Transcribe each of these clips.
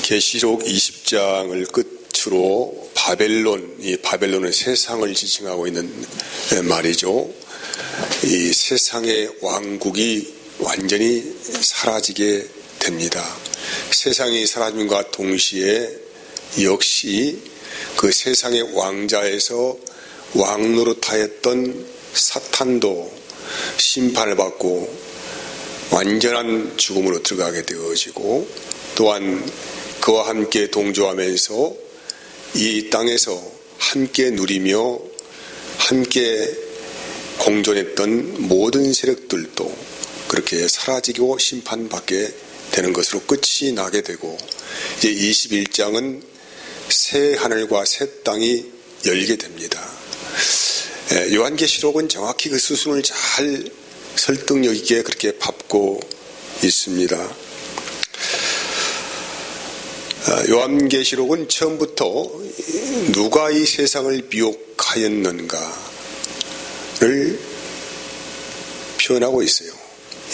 계시록 20장을 끝으로 이 바벨론은 세상을 지칭하고 있는 말이죠. 이 세상의 왕국이 완전히 사라지게 됩니다. 세상이 사라짐과 동시에 역시 그 세상의 왕자에서 왕 노릇하였던 사탄도 심판을 받고 완전한 죽음으로 들어가게 되어지고, 또한 그와 함께 동조하면서 이 땅에서 함께 누리며 함께 공존했던 모든 세력들도 그렇게 사라지고 심판받게 되는 것으로 끝이 나게 되고, 이제 21장은 새 하늘과 새 땅이 열게 됩니다. 요한계시록은 정확히 그 수순을 잘 설득력 있게 그렇게 밟고 있습니다. 요한계시록은 처음부터 누가 이 세상을 미혹하였는가를 표현하고 있어요.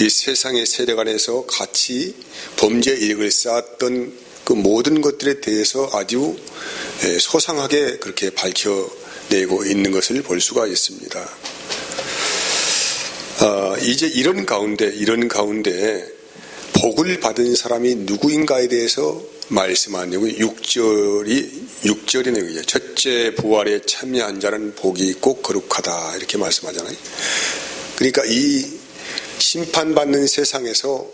이 세상의 세력 안에서 같이 범죄 이력을 쌓았던 그 모든 것들에 대해서 아주 소상하게 그렇게 밝혀내고 있는 것을 볼 수가 있습니다. 이제 이런 가운데 복을 받은 사람이 누구인가에 대해서 말씀하냐고 6절이 내용이에요. 첫째 부활에 참여한 자는 복이 있고 거룩하다, 이렇게 말씀하잖아요. 그러니까 이 심판받는 세상에서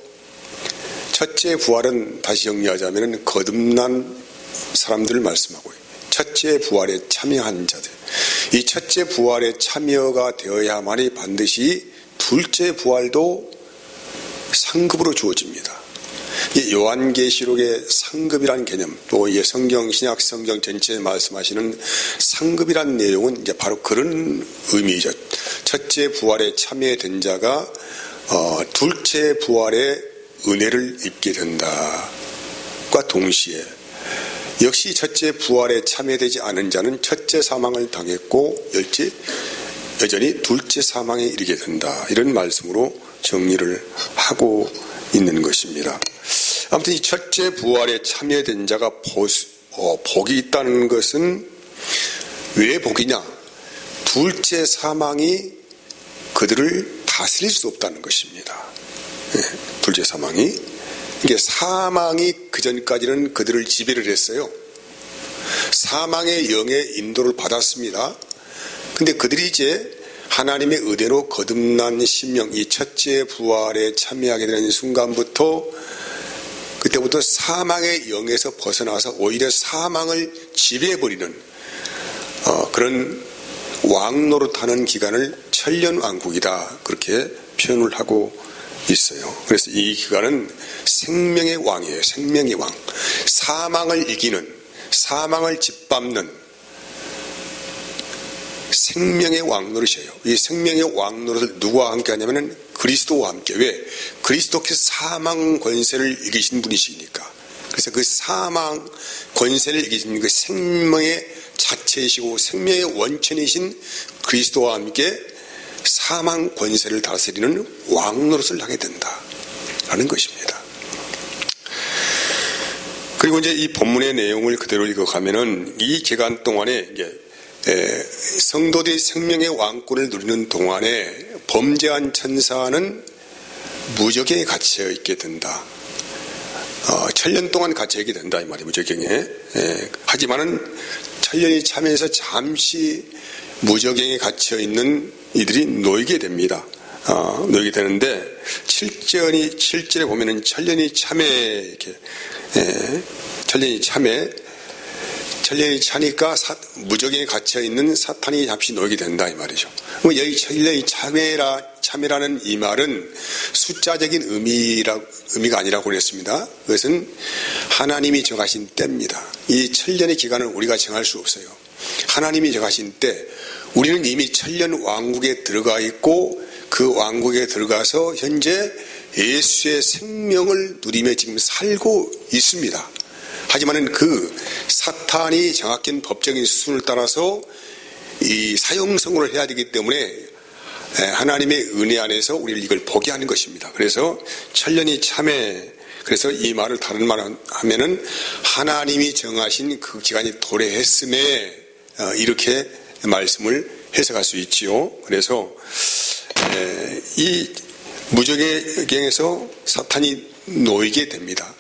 첫째 부활은 다시 정리하자면 거듭난 사람들을 말씀하고 있어요. 첫째 부활에 참여한 자들. 이 첫째 부활에 참여가 되어야만이 반드시 둘째 부활도 상급으로 주어집니다. 요한계시록의 상급이라는 개념, 또 신약 성경 전체에 말씀하시는 상급이라는 내용은 이제 바로 그런 의미죠. 첫째 부활에 참여된 자가 둘째 부활의 은혜를 입게 된다과 동시에 역시 첫째 부활에 참여되지 않은 자는 첫째 사망을 당했고 여전히 둘째 사망에 이르게 된다, 이런 말씀으로 정리를 하고 있는 것입니다. 아무튼 이 첫째 부활에 참여된 자가 복이 있다는 것은 왜 복이냐? 둘째 사망이 그들을 다스릴 수 없다는 것입니다. 둘째 사망이, 이게 사망이 그전까지는 그들을 지배를 했어요. 사망의 영의 인도를 받았습니다. 근데 그들이 이제 하나님의 의대로 거듭난 심령, 이 첫째 부활에 참여하게 되는 순간부터, 그때부터 사망의 영에서 벗어나서 오히려 사망을 지배해버리는 그런 왕 노릇하는 기간을 천년왕국이다, 그렇게 표현을 하고 있어요. 그래서 이 기간은 생명의 왕이에요. 생명의 왕. 사망을 이기는, 사망을 짓밟는 생명의 왕 노릇이에요. 이 생명의 왕 노릇을 누구와 함께 하냐면 그리스도와 함께. 왜? 그리스도께서 사망 권세를 이기신 분이시니까. 그래서 그 사망 권세를 이기신 그 생명의 자체이시고 생명의 원천이신 그리스도와 함께 사망 권세를 다스리는 왕 노릇을 하게 된다라는 것입니다. 그리고 이제 이 본문의 내용을 그대로 읽어가면은 이 기간 동안에 이제 성도들이 생명의 왕권을 누리는 동안에 범죄한 천사는 무저갱에 갇혀 있게 된다. 천년 동안 갇혀 있게 된다, 이 말이에요. 무저갱에. 하지만은 천년이 차면서 잠시 무저갱에 갇혀 있는 이들이 놓이게 됩니다. 놓이게 되는데 7절에 보면은 천년이 참에 이렇게 천년이 차니까 무저갱에 갇혀 있는 사탄이 잠시 놓이게 된다, 이 말이죠. 여기 천년이 참회라는 이 말은 숫자적인 의미가 아니라고 그랬습니다. 그것은 하나님이 정하신 때입니다. 이 천년의 기간을 우리가 정할 수 없어요. 하나님이 정하신 때, 우리는 이미 천년 왕국에 들어가 있고 그 왕국에 들어가서 현재 예수의 생명을 누리며 지금 살고 있습니다. 하지만은 그 사탄이 정확한 법적인 수순을 따라서 이 사형선고를 해야 되기 때문에 하나님의 은혜 안에서 우리를 이걸 보게 하는 것입니다. 그래서 천년이 참에 그래서 이 말을 다른 말로 하면은 하나님이 정하신 그 기간이 도래했음에 이렇게 말씀을 해석할 수 있지요. 그래서 이 무저갱에서 사탄이 놓이게 됩니다.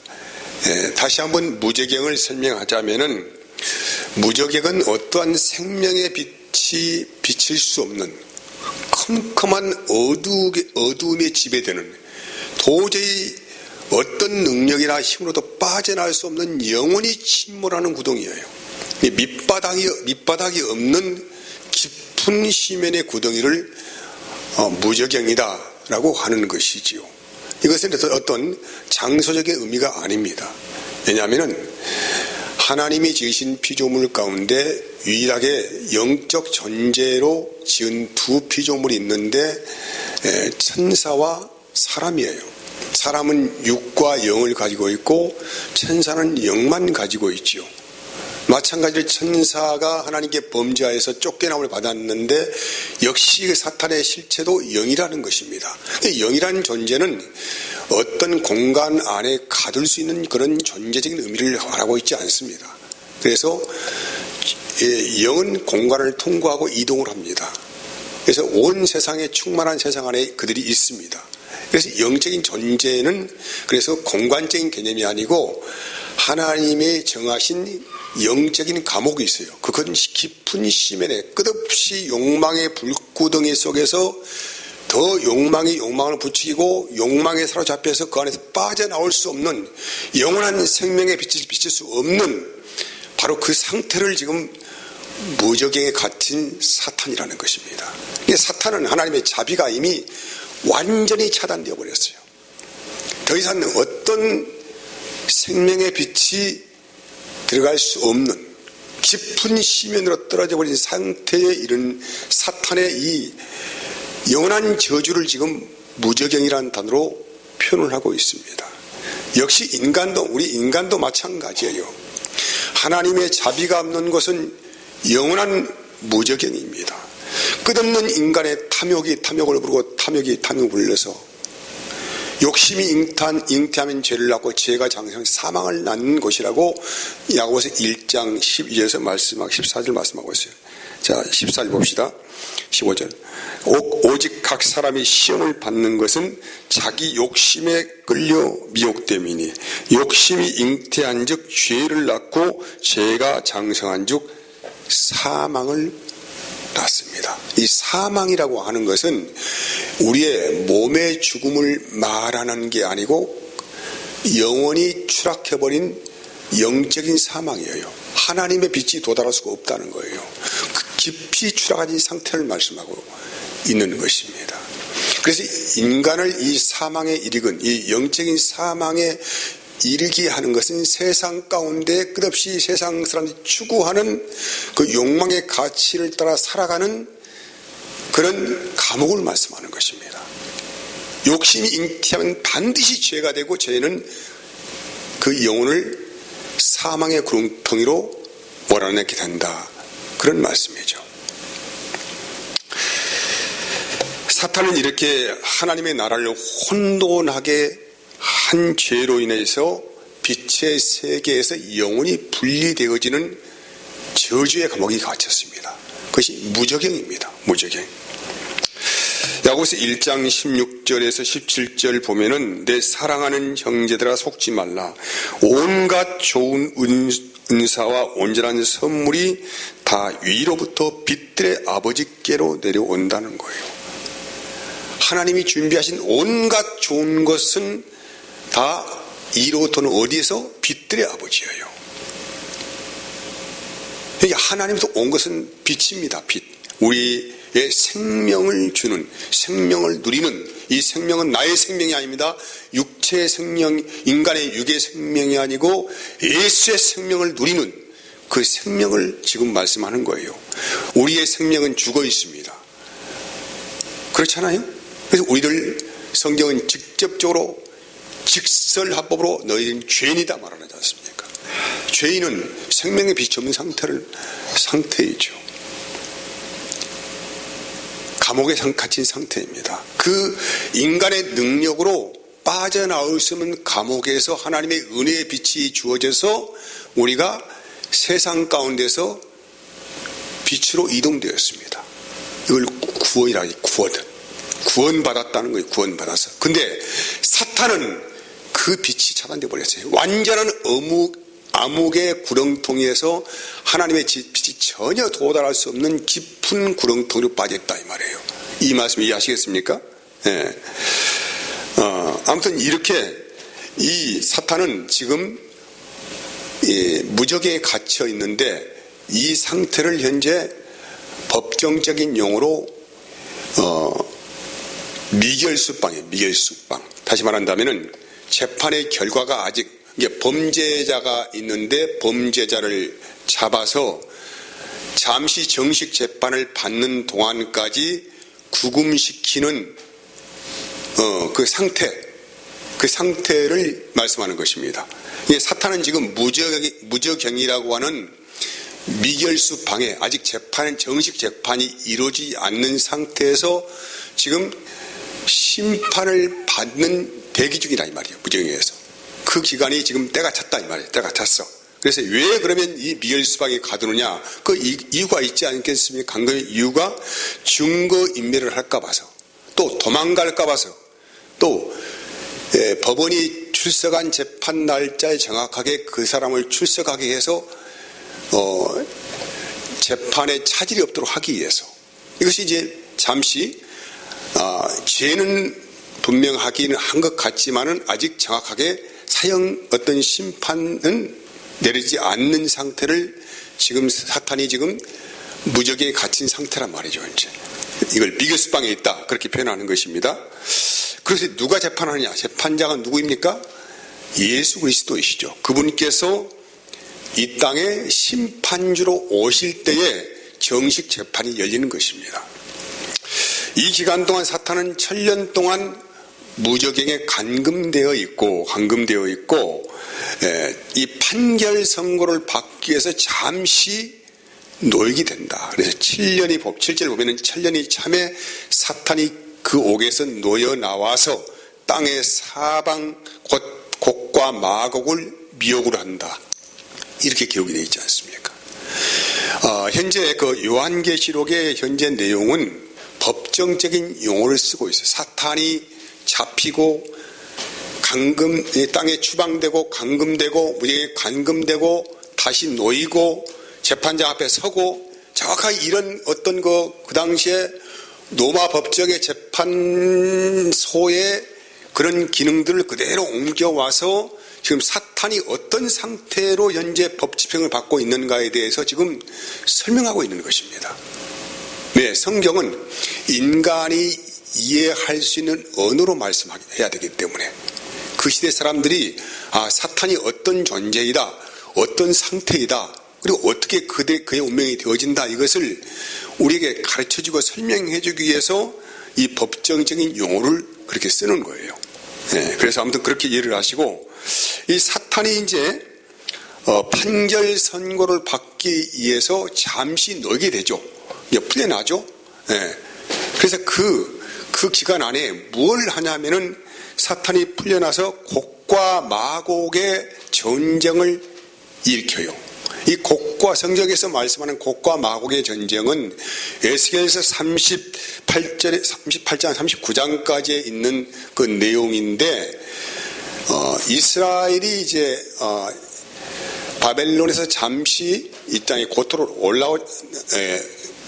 다시 한번 무저갱을 설명하자면은 무저갱은 어떠한 생명의 빛이 비칠 수 없는 컴컴한 어두움에 지배되는 도저히 어떤 능력이나 힘으로도 빠져나갈 수 없는 영원히 침몰하는 구덩이예요. 밑바닥이 없는 깊은 시면의 구덩이를 무저갱이다라고 하는 것이지요. 이것은 어떤 장소적인 의미가 아닙니다. 왜냐하면 하나님이 지으신 피조물 가운데 유일하게 영적 존재로 지은 두 피조물이 있는데 천사와 사람이에요. 사람은 육과 영을 가지고 있고 천사는 영만 가지고 있지요. 마찬가지로 천사가 하나님께 범죄하여서 쫓겨남을 받았는데 역시 사탄의 실체도 영이라는 것입니다. 영이라는 존재는 어떤 공간 안에 가둘 수 있는 그런 존재적인 의미를 말하고 있지 않습니다. 그래서 영은 공간을 통과하고 이동을 합니다. 그래서 온 세상에 충만한 세상 안에 그들이 있습니다. 그래서 영적인 존재는 그래서 공간적인 개념이 아니고 하나님의 정하신 영적인 감옥이 있어요. 그건 깊은 시면에 끝없이 욕망의 불구덩이 속에서 더 욕망이 욕망을 부추기고 욕망에 사로잡혀서 그 안에서 빠져나올 수 없는 영원한 생명의 빛을 비칠 수 없는 바로 그 상태를 지금 무저갱에 갇힌 사탄이라는 것입니다. 사탄은 하나님의 자비가 이미 완전히 차단되어 버렸어요. 더 이상 어떤 생명의 빛이 들어갈 수 없는 깊은 시면으로 떨어져 버린 상태에 이른 사탄의 이 영원한 저주를 지금 무저갱이라는 단어로 표현을 하고 있습니다. 역시 우리 인간도 마찬가지예요. 하나님의 자비가 없는 것은 영원한 무저갱입니다. 끝없는 인간의 탐욕이 탐욕을 부르고 탐욕이 탐욕을 불러서 욕심이 잉태하면 죄를 낳고 죄가 장성 사망을 낳는 것이라고 야고보서 1장 12절에서 14절 말씀하고 있어요. 자, 14절 봅시다. 15절. 오직 각 사람이 시험을 받는 것은 자기 욕심에 끌려 미혹됨이니 욕심이 잉태한 즉 죄를 낳고 죄가 장성한 즉 사망을 낳습니다. 이 사망이라고 하는 것은 우리의 몸의 죽음을 말하는 게 아니고 영원히 추락해버린 영적인 사망이에요. 하나님의 빛이 도달할 수가 없다는 거예요. 그 깊이 추락한 상태를 말씀하고 있는 것입니다. 그래서 인간을 이 사망에 이르건 이 영적인 사망에 이르게 하는 것은 세상 가운데 끝없이 세상 사람들이 추구하는 그 욕망의 가치를 따라 살아가는 그런 감옥을 말씀하는 것입니다. 욕심이 잉태하면 반드시 죄가 되고 죄는 그 영혼을 사망의 구렁텅이로 몰아넣게 된다. 그런 말씀이죠. 사탄은 이렇게 하나님의 나라를 혼돈하게 한 죄로 인해서 빛의 세계에서 영원히 분리되어지는 저주의 감옥이 갇혔습니다. 그것이 무저갱입니다. 무저갱. 야고보서 1장 16절에서 17절 보면은 내 사랑하는 형제들아 속지 말라. 온갖 좋은 은사와 온전한 선물이 다 위로부터 빛들의 아버지께로 내려온다는 거예요. 하나님이 준비하신 온갖 좋은 것은 다 이로부터는 어디에서? 빛들의 아버지예요. 하나님에서 온 것은 빛입니다. 빛. 우리의 생명을 주는, 생명을 누리는, 이 생명은 나의 생명이 아닙니다. 육체의 생명, 인간의 육의 생명이 아니고 예수의 생명을 누리는 그 생명을 지금 말씀하는 거예요. 우리의 생명은 죽어 있습니다. 그렇잖아요? 그래서 우리들 성경은 직접적으로 직설합법으로 너희는 죄인이다 말하지 않습니까? 죄인은 생명의 빛이 없는 상태이죠. 감옥에 갇힌 상태입니다. 그 인간의 능력으로 빠져나올 수 없는 감옥에서 하나님의 은혜의 빛이 주어져서 우리가 세상 가운데서 빛으로 이동되었습니다. 이걸 구원이라고 해요. 구원받았다는 거예요. 구원받아서. 근데 사탄은 그 빛이 차단되어 버렸어요. 완전한 암흑의 구렁텅이에서 하나님의 빛이 전혀 도달할 수 없는 깊은 구렁텅이로 빠졌다 이 말이에요. 이 말씀 이해하시겠습니까? 네. 아무튼 이렇게 이 사탄은 지금 무적에 갇혀 있는데 이 상태를 현재 법정적인 용어로 미결수방이에요. 미결수방. 다시 말한다면은 재판의 결과가 아직 범죄자가 있는데 범죄자를 잡아서 잠시 정식 재판을 받는 동안까지 구금시키는 그 상태를 말씀하는 것입니다. 사탄은 지금 무저경이라고 하는 미결수 방해, 아직 정식 재판이 이루어지지 않는 상태에서 지금 심판을 받는 대기 중이다 이 말이에요. 무저경에서. 그 기간이 지금 때가 찼다 이 말이에요. 때가 찼어. 그래서 왜 그러면 이 미결수 방에 가두느냐? 그 이유가 있지 않겠습니까? 강금의 이유가 증거인멸을 할까 봐서, 또 도망갈까 봐서, 또 법원이 출석한 재판 날짜에 정확하게 그 사람을 출석하게 해서 재판에 차질이 없도록 하기 위해서. 이것이 이제 잠시 죄는 분명하기는 한 것 같지만은 아직 정확하게 어떤 심판은 내리지 않는 상태를 지금 사탄이 지금 무적에 갇힌 상태란 말이죠. 이제 이걸 미결수방에 있다 그렇게 표현하는 것입니다. 그래서 누가 재판하느냐? 재판자가 누구입니까? 예수 그리스도이시죠. 그분께서 이 땅에 심판주로 오실 때에 정식 재판이 열리는 것입니다. 이 기간 동안 사탄은 1000년 동안 무저경에 감금되어 있고 이 판결 선고를 받기 위해서 잠시 노역이 된다. 그래서 7절을 보면은 7년이 참에 사탄이 그 옥에서 놓여 나와서 땅의 사방 곧 곡과 마곡을 미혹을 한다. 이렇게 기록이 되어 있지 않습니까? 현재 그 요한계시록의 현재 내용은 법정적인 용어를 쓰고 있어요. 사탄이 잡히고 땅에 추방되고 감금되고 무죄에 감금되고 다시 놓이고 재판장 앞에 서고 정확하게 이런 어떤 그 당시에 로마 법정의 재판소의 그런 기능들을 그대로 옮겨와서 지금 사탄이 어떤 상태로 현재 법 집행을 받고 있는가에 대해서 지금 설명하고 있는 것입니다. 네, 성경은 인간이 이해할 수 있는 언어로 말씀해야 되기 때문에 그 시대 사람들이 사탄이 어떤 존재이다, 어떤 상태이다, 그리고 어떻게 그의 운명이 되어진다, 이것을 우리에게 가르쳐주고 설명해주기 위해서 이 법정적인 용어를 그렇게 쓰는 거예요. 네, 그래서 아무튼 그렇게 이해를 하시고, 이 사탄이 이제 판결 선고를 받기 위해서 잠시 놀게 되죠. 이제 풀려나죠. 네. 그래서 그 기간 안에 뭘 하냐면은 사탄이 풀려나서 곡과 마곡의 전쟁을 일으켜요. 이 곡과, 성경에서 말씀하는 곡과 마곡의 전쟁은 에스겔서 38장 39장까지에 있는 그 내용인데, 이스라엘이 이제 바벨론에서 잠시 이 땅에 고토로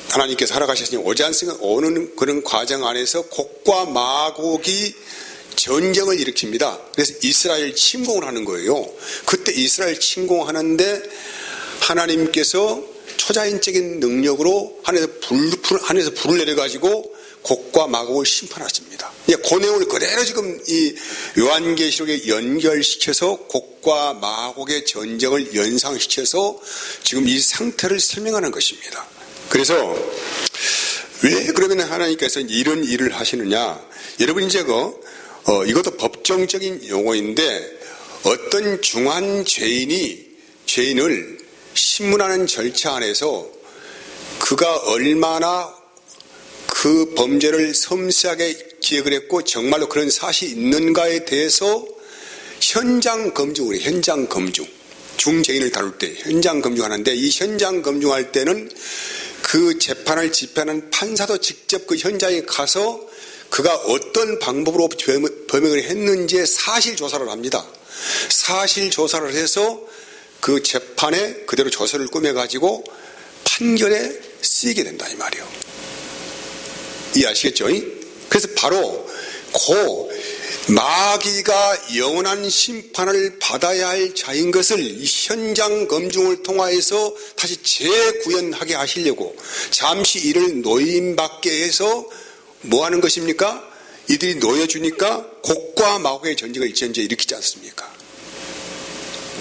하나님께서 허락하셨으니 오지 않으면 오는 그런 과정 안에서 곡과 마곡이 전쟁을 일으킵니다. 그래서 이스라엘 침공을 하는 거예요. 그때 이스라엘 침공하는데 하나님께서 초자연적인 능력으로 하늘에서 불을 내려가지고 곡과 마곡을 심판하십니다. 그 내용을 그대로 지금 이 요한계시록에 연결시켜서 곡과 마곡의 전쟁을 연상시켜서 지금 이 상태를 설명하는 것입니다. 그래서 왜 그러면 하나님께서 이런 일을 하시느냐? 여러분 이제 이것도 법정적인 용어인데, 어떤 중한 죄인을 신문하는 절차 안에서 그가 얼마나 그 범죄를 섬세하게 기획을 했고 정말로 그런 사실이 있는가에 대해서 현장 검증을 해요. 현장 검증. 중재인을 다룰 때 현장 검증하는데, 이 현장 검증할 때는 그 재판을 집행하는 판사도 직접 그 현장에 가서 그가 어떤 방법으로 범행을 했는지의 사실 조사를 합니다. 사실 조사를 해서 그 재판에 그대로 조서를 꾸며가지고 판결에 쓰이게 된다 이 말이에요. 이해하시겠죠? 그래서 바로 마귀가 영원한 심판을 받아야 할 자인 것을 이 현장 검증을 통하여서 다시 재구현하게 하시려고 잠시 이를 노임받게 해서 뭐 하는 것입니까? 이들이 놓여주니까 곡과 마곡의 전쟁을 현재 일으키지 않습니까?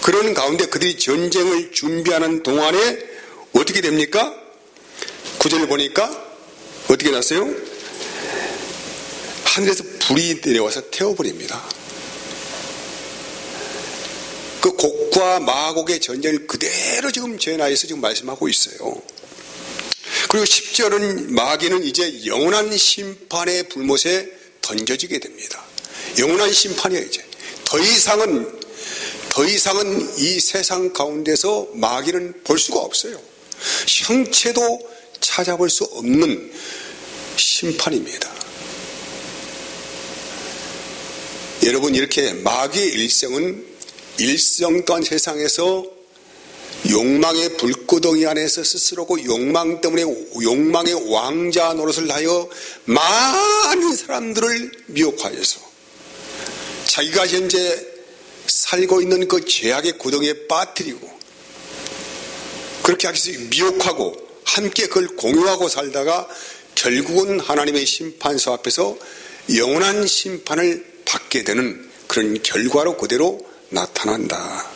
그런 가운데 그들이 전쟁을 준비하는 동안에 어떻게 됩니까? 9절을 보니까 어떻게 났어요? 하늘에서 불이 내려와서 태워버립니다. 그 곡과 마곡의 전쟁을 그대로 지금 제나에서 지금 말씀하고 있어요. 그리고 10절은 마귀는 이제 영원한 심판의 불못에 던져지게 됩니다. 영원한 심판이에요. 이제 더 이상은 이 세상 가운데서 마귀는 볼 수가 없어요. 형체도 찾아볼 수 없는 심판입니다. 여러분, 이렇게 마귀의 일성 또한 세상에서 욕망의 불구덩이 안에서 스스로고 욕망 때문에 욕망의 왕자 노릇을 하여 많은 사람들을 미혹하여서 자기가 현재 살고 있는 그 죄악의 구덩이에 빠뜨리고 그렇게 하기 위해서 미혹하고 함께 그걸 공유하고 살다가 결국은 하나님의 심판서 앞에서 영원한 심판을 받게 되는 그런 결과로 그대로 나타난다.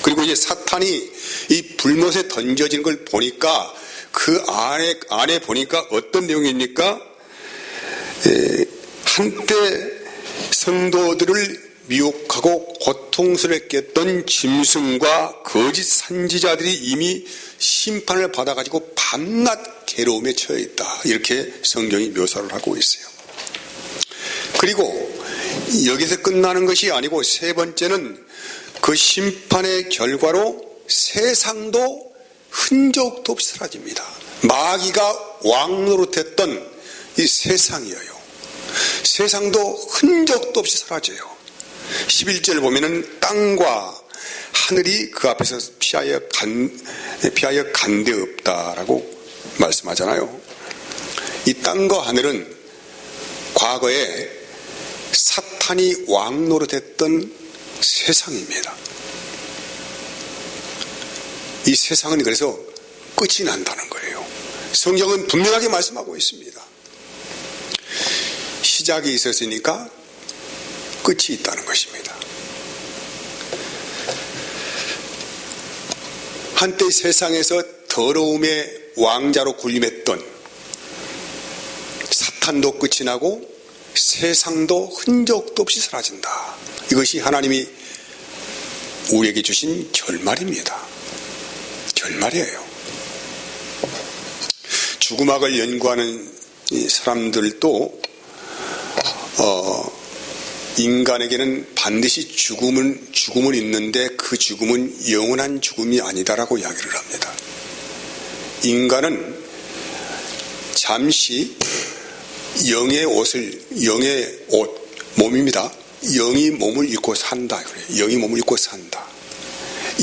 그리고 이제 사탄이 이 불못에 던져진 걸 보니까 그 안에 보니까 어떤 내용입니까? 한때 성도들을 미혹하고 고통스럽게 했던 짐승과 거짓 선지자들이 이미 심판을 받아가지고 밤낮 괴로움에 처해 있다. 이렇게 성경이 묘사를 하고 있어요. 그리고 여기서 끝나는 것이 아니고 세 번째는 그 심판의 결과로 세상도 흔적도 없이 사라집니다. 마귀가 왕노릇했던 이 세상이에요. 세상도 흔적도 없이 사라져요. 11절 보면은 땅과 하늘이 그 앞에서 피하여 간데 없다라고 말씀하잖아요. 이 땅과 하늘은 과거에 사탄이 왕노릇했던 세상입니다. 이 세상은 그래서 끝이 난다는 거예요. 성경은 분명하게 말씀하고 있습니다. 시작이 있었으니까 끝이 있다는 것입니다. 한때 세상에서 더러움의 왕자로 군림했던 사탄도 끝이 나고 세상도 흔적도 없이 사라진다. 이것이 하나님이 우리에게 주신 결말입니다. 결말이에요. 죽음학을 연구하는 사람들도 인간에게는 반드시 죽음은 있는데 그 죽음은 영원한 죽음이 아니다라고 이야기를 합니다. 인간은 잠시 영의 몸입니다. 영이 몸을 입고 산다. 영이 몸을 입고 산다.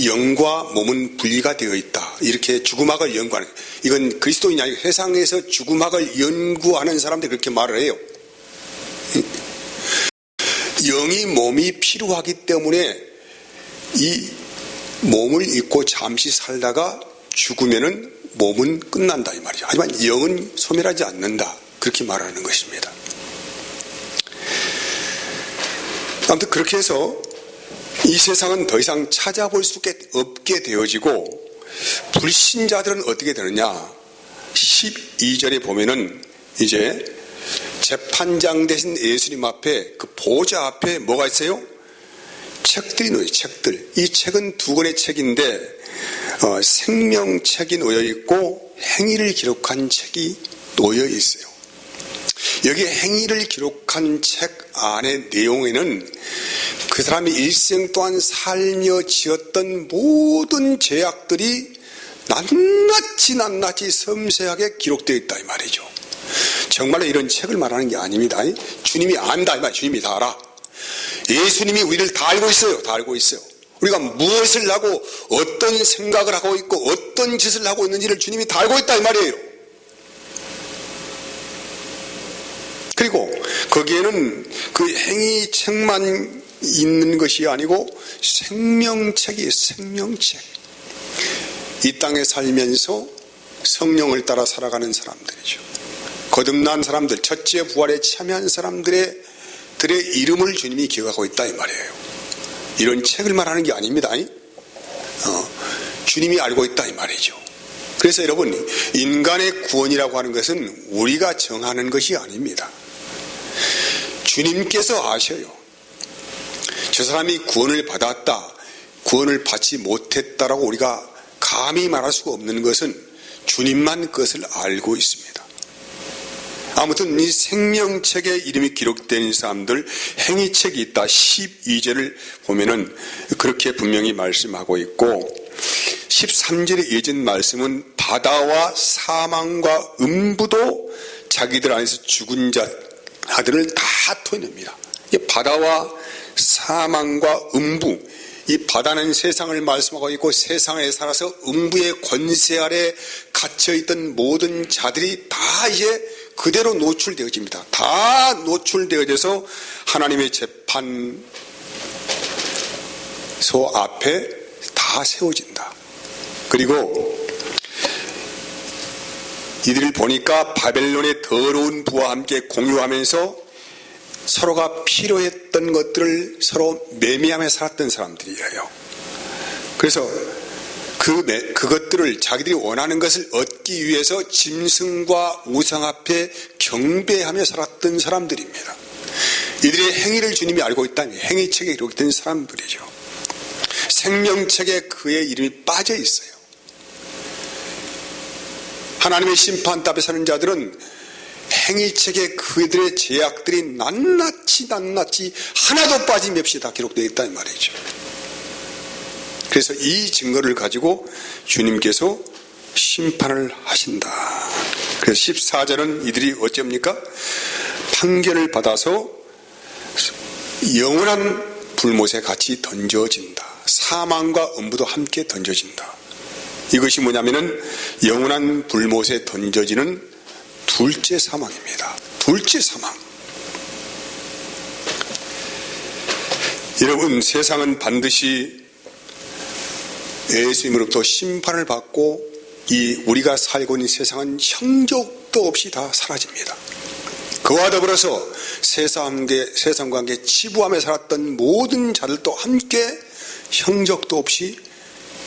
영과 몸은 분리가 되어 있다. 이렇게 죽음학을 연구하는, 이건 그리스도인이 아니고 세상에서 죽음학을 연구하는 사람들이 그렇게 말을 해요. 영이 몸이 필요하기 때문에 이 몸을 입고 잠시 살다가 죽으면은 몸은 끝난다 이 말이죠. 하지만 영은 소멸하지 않는다. 그렇게 말하는 것입니다. 아무튼 그렇게 해서 이 세상은 더 이상 찾아볼 수 없게 되어지고 불신자들은 어떻게 되느냐? 12절에 보면은 이제 재판장 되신 예수님 앞에 그 보좌 앞에 뭐가 있어요? 책들이 놓여 있어요. 책들. 이 책은 두 권의 책인데 생명책이 놓여 있고 행위를 기록한 책이 놓여 있어요. 여기 행위를 기록한 책 안의 내용에는 그 사람이 일생 동안 살며 지었던 모든 죄악들이 낱낱이 섬세하게 기록되어 있다 이 말이죠. 정말로 이런 책을 말하는 게 아닙니다. 주님이 안다 이 말, 주님이 다 알아. 예수님이 우리를 다 알고 있어요. 다 알고 있어요. 우리가 무엇을 하고 어떤 생각을 하고 있고 어떤 짓을 하고 있는지를 주님이 다 알고 있다 이 말이에요. 그리고 거기에는 그 행위책만 있는 것이 아니고 생명책이에요. 생명책. 이 땅에 살면서 성령을 따라 살아가는 사람들이죠. 거듭난 사람들, 첫째 부활에 참여한 사람들의 이름을 주님이 기억하고 있다 이 말이에요. 이런 책을 말하는 게 아닙니다. 주님이 알고 있다 이 말이죠. 그래서 여러분, 인간의 구원이라고 하는 것은 우리가 정하는 것이 아닙니다. 주님께서 아셔요. 저 사람이 구원을 받았다, 구원을 받지 못했다라고 우리가 감히 말할 수가 없는 것은 주님만 그것을 알고 있습니다. 아무튼 이 생명책에 이름이 기록된 사람들 행위책이 있다. 12절을 보면은 그렇게 분명히 말씀하고 있고 13절의 예전 말씀은 바다와 사망과 음부도 자기들 안에서 죽은 자들을 다 토해냅니다. 바다와 사망과 음부, 이 바다는 세상을 말씀하고 있고 세상에 살아서 음부의 권세 아래 갇혀있던 모든 자들이 다 이제 그대로 노출되어집니다. 다 노출되어져서 하나님의 재판소 앞에 다 세워진다. 그리고 이들을 보니까 바벨론의 더러운 부와 함께 공유하면서 서로가 필요했던 것들을 서로 매매하며 살았던 사람들이에요. 그래서 그것들을 자기들이 원하는 것을 얻기 위해서 짐승과 우상 앞에 경배하며 살았던 사람들입니다. 이들의 행위를 주님이 알고 있다니 행위책에 기록된 사람들이죠. 생명책에 그의 이름이 빠져 있어요. 하나님의 심판 앞에 사는 자들은 행위책에 그들의 죄악들이 낱낱이 하나도 빠짐없이 다 기록되어 있다는 말이죠. 그래서 이 증거를 가지고 주님께서 심판을 하신다. 그래서 14절은 이들이 어쩝니까? 판결을 받아서 영원한 불못에 같이 던져진다. 사망과 음부도 함께 던져진다. 이것이 뭐냐면은 영원한 불못에 던져지는 둘째 사망입니다. 둘째 사망. 여러분, 세상은 반드시 예수님으로부터 심판을 받고 이 우리가 살고 있는 세상은 형적도 없이 다 사라집니다. 그와 더불어서 세상과 함께 치부하며 살았던 모든 자들도 함께 형적도 없이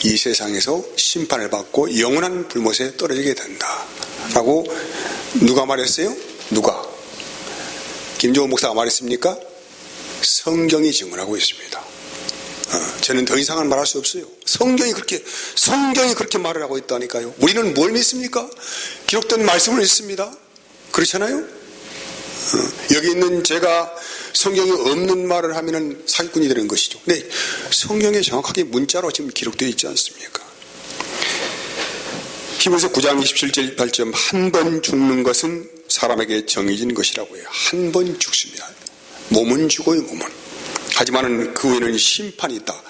이 세상에서 심판을 받고 영원한 불못에 떨어지게 된다 라고 누가 말했어요? 누가? 김종호 목사가 말했습니까? 성경이 증언하고 있습니다. 저는 더 이상은 말할 수 없어요. 성경이 그렇게 말을 하고 있다니까요. 우리는 뭘 믿습니까? 기록된 말씀을 믿습니다. 그렇잖아요? 여기 있는 제가 성경이 없는 말을 하면은 사기꾼이 되는 것이죠. 근데 성경에 정확하게 문자로 지금 기록되어 있지 않습니까? 히브리서 9장 27절 8점 한 번 죽는 것은 사람에게 정해진 것이라고 해요. 한 번 죽습니다. 몸은 죽어요, 몸은. 하지만 그 후에는 심판이 있다.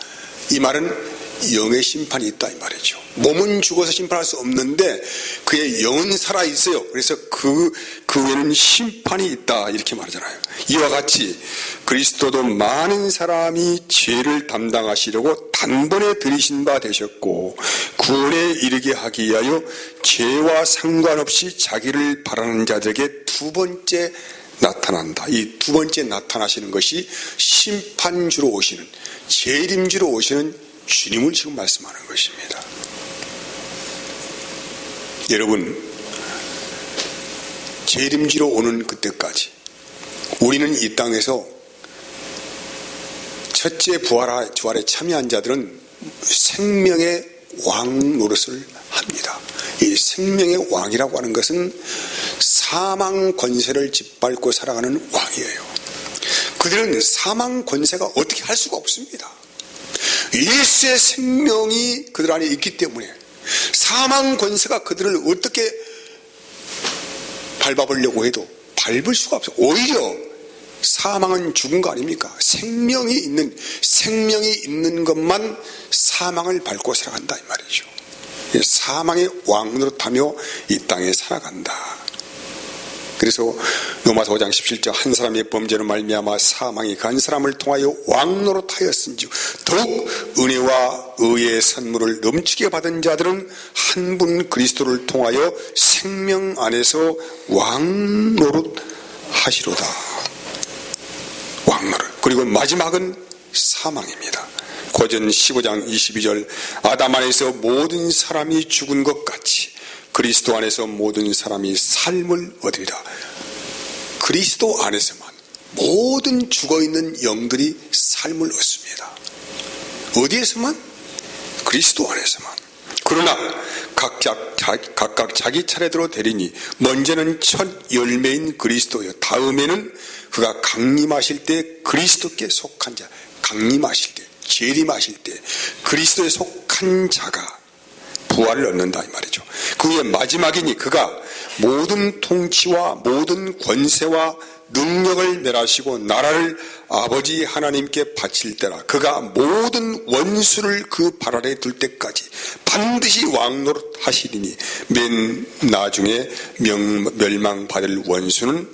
이 말은 영의 심판이 있다 이 말이죠. 몸은 죽어서 심판할 수 없는데 그의 영은 살아 있어요. 그래서 그 후에는 심판이 있다 이렇게 말하잖아요. 이와 같이 그리스도도 많은 사람이 죄를 담당하시려고 단번에 들이신 바 되셨고 구원에 이르게 하기 위하여 죄와 상관없이 자기를 바라는 자들에게 두 번째 나타난다. 이 두 번째 나타나시는 것이 심판주로 오시는, 재림주로 오시는 주님을 지금 말씀하는 것입니다. 여러분, 재림주로 오는 그때까지 우리는 이 땅에서 첫째 부활에 참여한 자들은 생명의 왕 노릇을 합니다. 이 생명의 왕이라고 하는 것은 사망 권세를 짓밟고 살아가는 왕이에요. 그들은 사망 권세가 어떻게 할 수가 없습니다. 예수의 생명이 그들 안에 있기 때문에 사망 권세가 그들을 어떻게 밟아보려고 해도 밟을 수가 없어요. 오히려 사망은 죽은 거 아닙니까? 생명이 있는 것만 사망을 밟고 살아간다 이 말이죠. 사망의 왕 노릇하며 이 땅에 살아간다. 그래서 로마서 5장 17절 한 사람의 범죄로 말미암아 사망이 간 사람을 통하여 왕 노릇하였은지 더욱 은혜와 의의 선물을 넘치게 받은 자들은 한 분 그리스도를 통하여 생명 안에서 왕 노릇하시로다. 왕 노릇. 그리고 마지막은 사망입니다. 고전 15장 22절 아담 안에서 모든 사람이 죽은 것 같이 그리스도 안에서 모든 사람이 삶을 얻으리라. 그리스도 안에서만 모든 죽어있는 영들이 삶을 얻습니다. 어디에서만? 그리스도 안에서만. 그러나 각각 자기 차례대로 되리니 먼저는 첫 열매인 그리스도요 다음에는 그가 강림하실 때 그리스도께 속한 자, 강림하실 때, 재림하실 때 그리스도에 속한 자가 부활을 얻는다 이 말이죠. 그 후에 마지막이니 그가 모든 통치와 모든 권세와 능력을 멸하시고 나라를 아버지 하나님께 바칠 때라. 그가 모든 원수를 그 발 아래 둘 때까지 반드시 왕노릇 하시리니 맨 나중에 멸망받을 원수는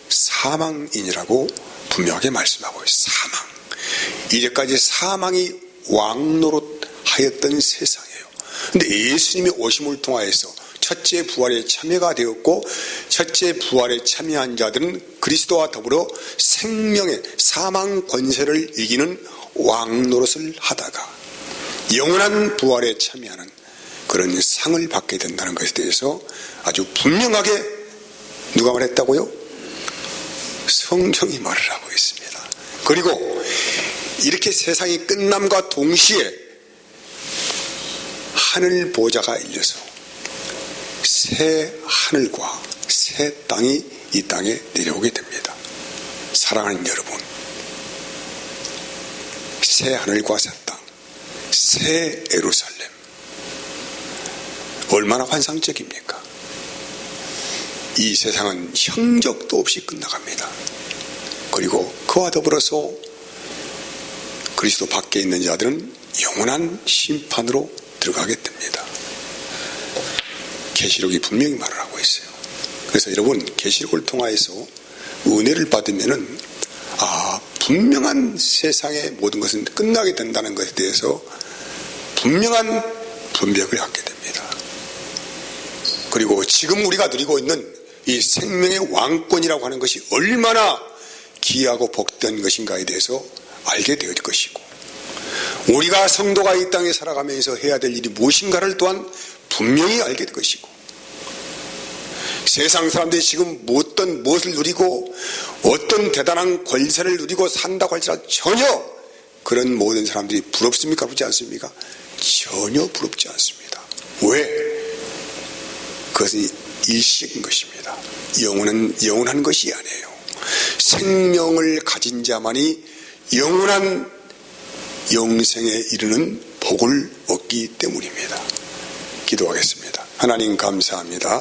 사망이니라고 분명하게 말씀하고 있어요. 사망. 이제까지 사망이 왕노릇 하였던 세상이에요. 근데 예수님이 오심을 통하여서 첫째 부활에 참여가 되었고 첫째 부활에 참여한 자들은 그리스도와 더불어 생명의 사망 권세를 이기는 왕노릇을 하다가 영원한 부활에 참여하는 그런 상을 받게 된다는 것에 대해서 아주 분명하게 누가 말했다고요? 성경이 말을 하고 있습니다. 그리고 이렇게 세상이 끝남과 동시에 하늘 보좌가 열려서 새 하늘과 새 땅이 이 땅에 내려오게 됩니다. 사랑하는 여러분, 새 하늘과 새 땅, 새 예루살렘 얼마나 환상적입니까? 이 세상은 형적도 없이 끝나갑니다. 그리고 그와 더불어서 그리스도 밖에 있는 자들은 영원한 심판으로 들어가게 됩니다. 계시록이 분명히 말을 하고 있어요. 그래서 여러분 계시록을 통하여서 은혜를 받으면은 분명한 세상의 모든 것은 끝나게 된다는 것에 대해서 분명한 분별을 갖게 됩니다. 그리고 지금 우리가 누리고 있는 이 생명의 왕권이라고 하는 것이 얼마나 귀하고 복된 것인가에 대해서 알게 될 것이고 우리가 성도가 이 땅에 살아가면서 해야 될 일이 무엇인가를 또한 분명히 알게 될 것이고 세상 사람들이 지금 무엇을 누리고 어떤 대단한 권세를 누리고 산다고 할지라도 전혀 그런 모든 사람들이 부럽습니까? 부럽지 않습니까? 전혀 부럽지 않습니다. 왜? 그것은 일시적인 것입니다. 영혼은 영원한 것이 아니에요. 생명을 가진 자만이 영원한 영생에 이르는 복을 얻기 때문입니다. 기도하겠습니다. 하나님 감사합니다.